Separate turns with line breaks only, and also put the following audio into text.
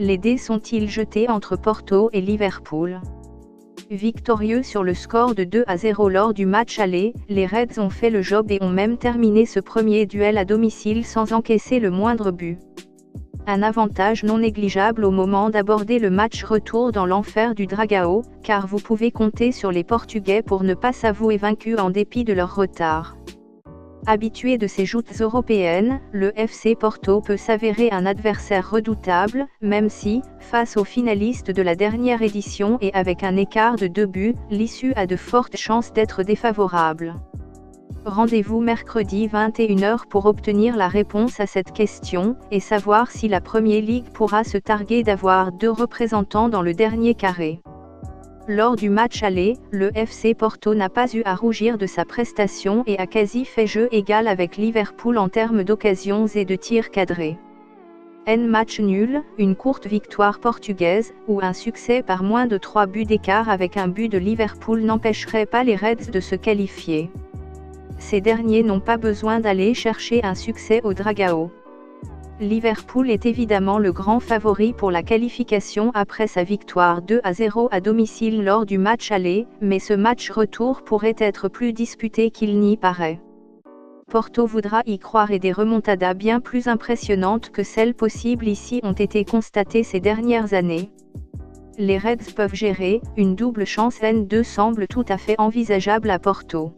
Les dés sont-ils jetés entre Porto et Liverpool? Victorieux sur le score de 2-0 lors du match aller, les Reds ont fait le job et ont même terminé ce premier duel à domicile sans encaisser le moindre but. Un avantage non négligeable au moment d'aborder le match retour dans l'enfer du Dragao, car vous pouvez compter sur les Portugais pour ne pas s'avouer vaincus en dépit de leur retard. Habitué de ces joutes européennes, le FC Porto peut s'avérer un adversaire redoutable, même si, face aux finalistes de la dernière édition et avec un écart de 2 buts, l'issue a de fortes chances d'être défavorable. Rendez-vous mercredi 21h pour obtenir la réponse à cette question, et savoir si la Premier League pourra se targuer d'avoir 2 représentants dans le dernier carré. Lors du match aller, le FC Porto n'a pas eu à rougir de sa prestation et a quasi fait jeu égal avec Liverpool en termes d'occasions et de tirs cadrés. Match nul, une courte victoire portugaise, ou un succès par moins de 3 buts d'écart avec un but de Liverpool n'empêcherait pas les Reds de se qualifier. Ces derniers n'ont pas besoin d'aller chercher un succès au Dragao. Liverpool est évidemment le grand favori pour la qualification après sa victoire 2-0 à domicile lors du match aller, mais ce match retour pourrait être plus disputé qu'il n'y paraît. Porto voudra y croire et des remontadas bien plus impressionnantes que celles possibles ici ont été constatées ces dernières années. Les Reds peuvent gérer, une double chance N2 semble tout à fait envisageable à Porto.